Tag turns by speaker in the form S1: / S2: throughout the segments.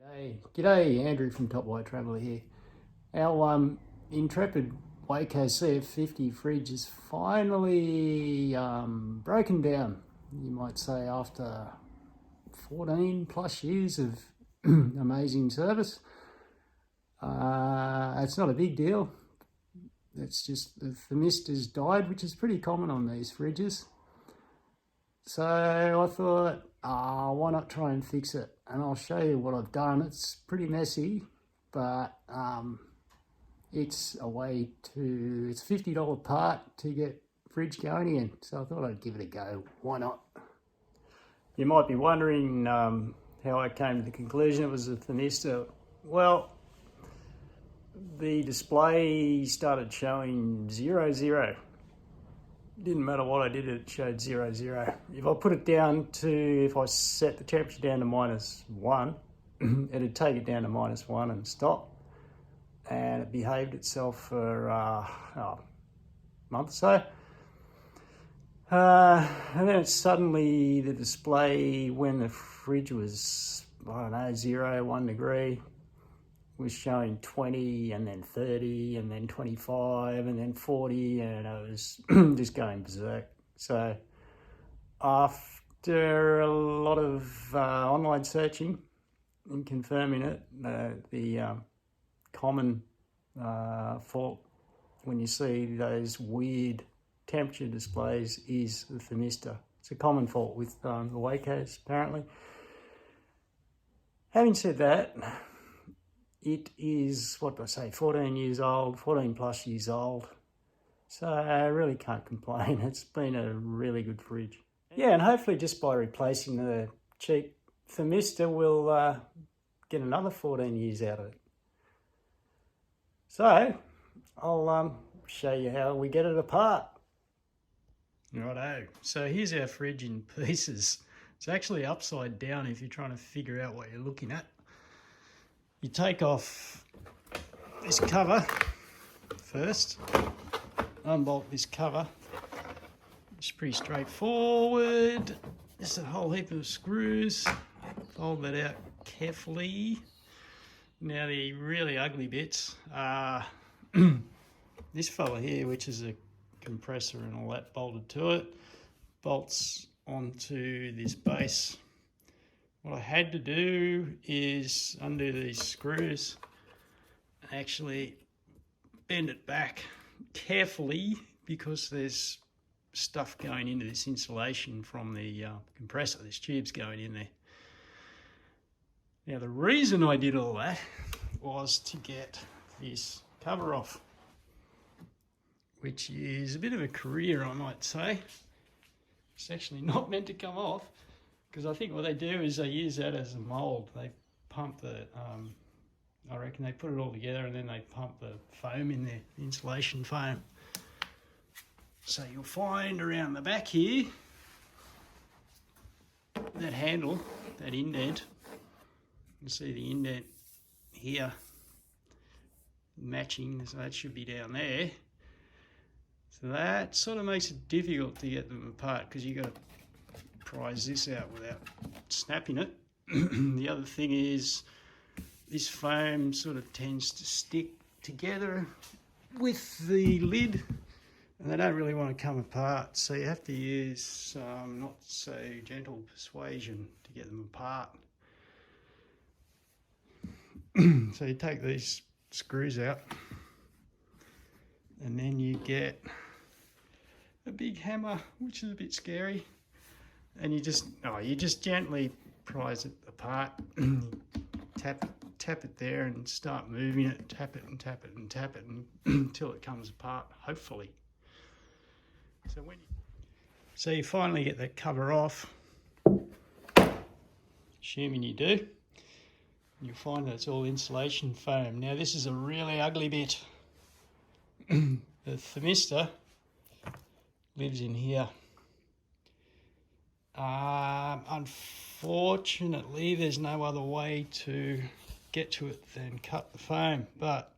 S1: G'day, Andrew from Top White Traveller here. Our intrepid Waeco CF50 fridge is finally broken down, you might say, after 14 plus years of amazing service. It's not a big deal. It's just the thermistor's died, which is pretty common on these fridges. So I thought, why not try and fix it? And I'll show you what I've done. It's pretty messy, but it's a way to, it's a $50 part to get fridge going again. So I thought I'd give it a go. Why not? You might be wondering how I came to the conclusion it was a thermistor. Well, the display started showing 0, 0. Didn't matter what I did, it showed 0, 0. If I put it down to, if I set the temperature down to -1, it'd take it down to -1 and stop. And it behaved itself for a month or so. And then it suddenly, the display, when the fridge was, I don't know, 0, 1 degree, was showing 20 and then 30 and then 25 and then 40, and it was just going berserk. So after a lot of online searching and confirming it, the common fault when you see those weird temperature displays is the thermistor. It's a common fault with the Waecos, apparently. Having said that, it is, what do I say, 14 years old, 14 plus years old. So I really can't complain. It's been a really good fridge. Yeah, and hopefully just by replacing the cheap thermistor, we'll get another 14 years out of it. So I'll show you how we get it apart. Righto, so here's our fridge in pieces. It's actually upside down if you're trying to figure out what you're looking at. You take off this cover first, unbolt this cover. It's pretty straightforward. Just a whole heap of screws. Fold that out carefully. Now the really ugly bits are this fella here, which is a compressor and all that bolted to it, bolts onto this base. What I had to do is undo these screws and actually bend it back carefully, because there's stuff going into this insulation from the compressor. There's tubes going in there. Now the reason I did all that was to get this cover off, which is a bit of a career, I might say. It's actually not meant to come off, because I think what they do is they use that as a mould. They pump the, I reckon they put it all together and then they pump the foam in there, the insulation foam. So you'll find around the back here, that handle, that indent, you can see the indent here matching, so that should be down there. So that sort of makes it difficult to get them apart, because you've got to prise this out without snapping it. The other thing is this foam sort of tends to stick together with the lid, and they don't really want to come apart, so you have to use not so gentle persuasion to get them apart. So you take these screws out, and then you get a big hammer, which is a bit scary, and you just gently prise it apart. tap it there and start moving it, tap it and tap it and tap it until it comes apart, hopefully. So you finally get that cover off, assuming you do. You'll find that it's all insulation foam. Now this is a really ugly bit. The thermistor lives in here. Unfortunately, there's no other way to get to it than cut the foam, but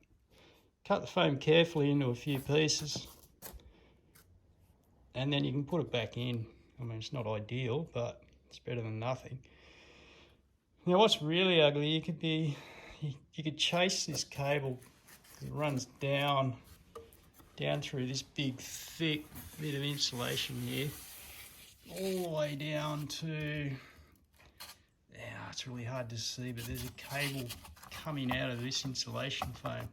S1: cut the foam carefully into a few pieces, and then you can put it back in. I mean, it's not ideal, but it's better than nothing. Now what's really ugly, you could chase this cable. It runs down through this big thick bit of insulation here, all the way down to, it's really hard to see, but there's a cable coming out of this insulation foam,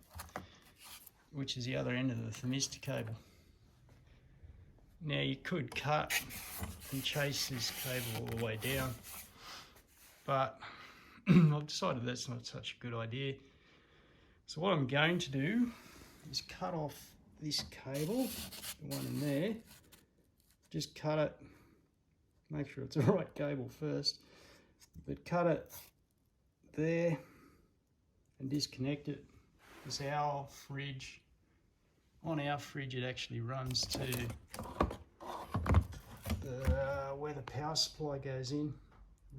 S1: which is the other end of the thermistor cable. Now you could cut and chase this cable all the way down, but I've decided that's not such a good idea. So what I'm going to do is cut off this cable, the one in there, just cut it, make sure it's the right cable first, but cut it there and disconnect it, because our fridge, on our fridge it actually runs to where the power supply goes in.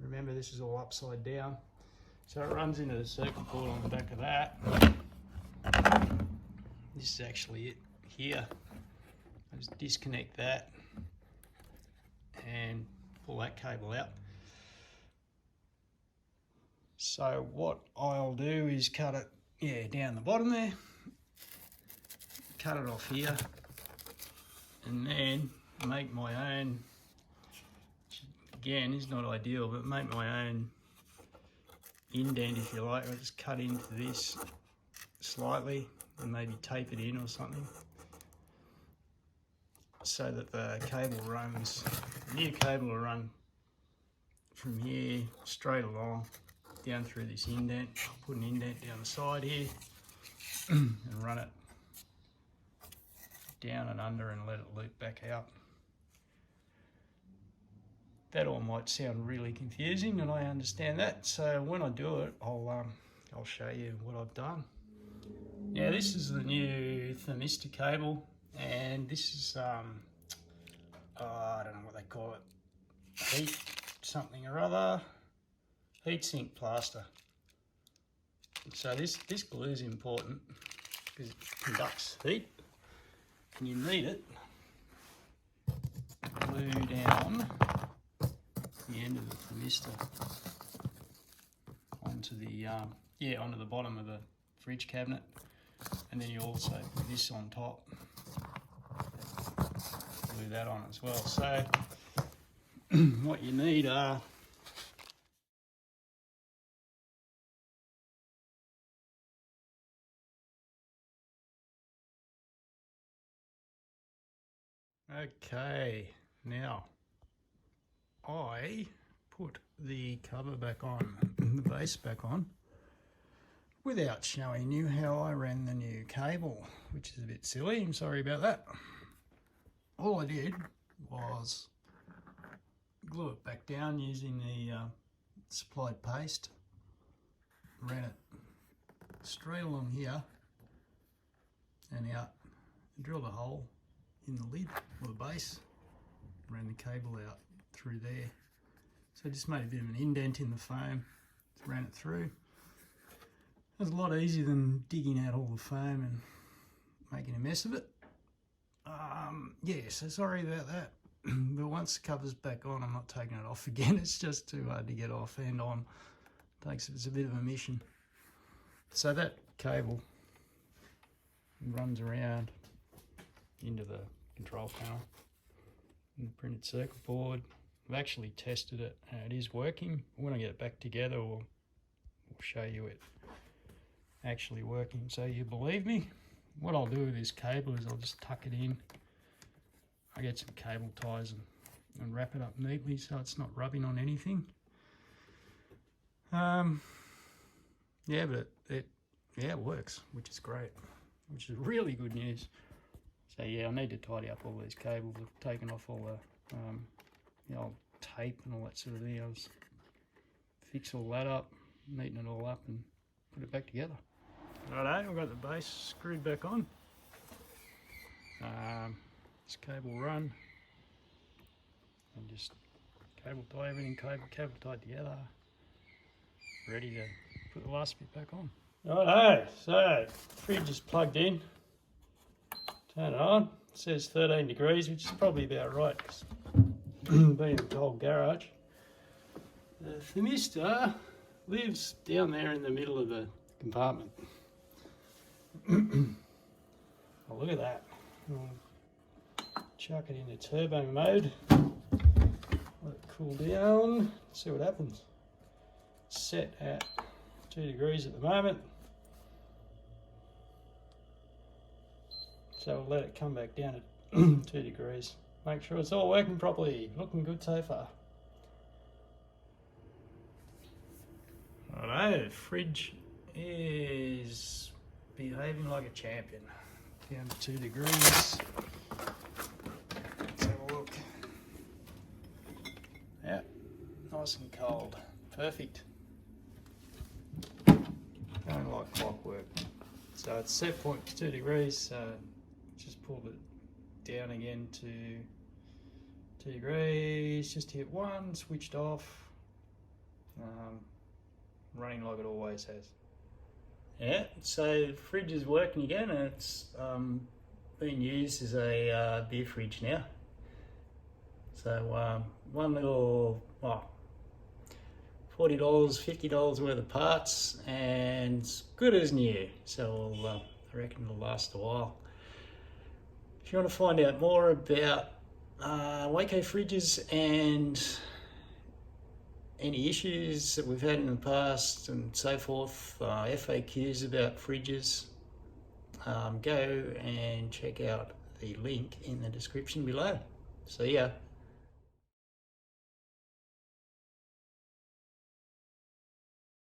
S1: Remember, this is all upside down, so it runs into the circuit board on the back of that. This is actually it here. I just disconnect that and pull that cable out. So what I'll do is cut it, down the bottom there, cut it off here, and then make my own, which again is not ideal, but make my own indent if you like. I'll just cut into this slightly and maybe tape it in or something, so that the cable runs, the new cable will run from here straight along down through this indent. I'll put an indent down the side here and run it down and under and let it loop back out. That all might sound really confusing, and I understand that, so when I do it I'll show you what I've done. Now this is the new thermistor cable, and this is I don't know what they call it, heat something or other, heat sink plaster. So this glue is important because it conducts heat, and you need it. Glue down the end of the thermistor onto the bottom of the fridge cabinet, and then you also put this on top, glue that on as well. So what you need are okay, now I put the cover back on, the base back on, without showing you how I ran the new cable, which is a bit silly. I'm sorry about that. All I did was glue it back down using the supplied paste, ran it straight along here and out, and drilled a hole in the lid or the base, ran the cable out through there. So I just made a bit of an indent in the foam, ran it through. It was a lot easier than digging out all the foam and making a mess of it. Yeah, so sorry about that. But once the cover's back on, I'm not taking it off again. It's just too hard to get off and on. It's a bit of a mission. So that cable runs around into the control panel and the printed circuit board. I've actually tested it and it is working. When I get it back together, we'll show you it actually working, so you believe me. What I'll do with this cable is I'll just tuck it in. I get some cable ties and wrap it up neatly so it's not rubbing on anything. Yeah, but it works, which is great, which is really good news. So yeah, I need to tidy up all these cables. I've taken off all the old tape and all that sort of thing. I'll just fix all that up, neaten it all up and put it back together. Righto, I've got the base screwed back on. This cable run, and just cable tie everything, cable tied together, ready to put the last bit back on. Righto, so fridge is plugged in, turn it on. It says 13 degrees, which is probably about right, because being in the cold garage. The thermistor lives down there in the middle of the compartment. Oh, look at that. Chuck it into turbo mode. Let it cool down. See what happens. Set at 2 degrees at the moment. So we'll let it come back down at 2 degrees. Make sure it's all working properly. Looking good so far. Righto, fridge is behaving like a champion. Down to 2 degrees. Let's have a look. Yeah, nice and cold. Perfect. Going like clockwork. So it's set point to 2 degrees, so just pulled it down again to 2 degrees, just hit 1, switched off. Running like it always has. Yeah, so the fridge is working again, and it's being used as a beer fridge now. So one little, $40, $50 worth of parts, and it's good as new. So I reckon it'll last a while. If you want to find out more about Waeco fridges and any issues that we've had in the past and so forth, FAQs about fridges, go and check out the link in the description below. See ya.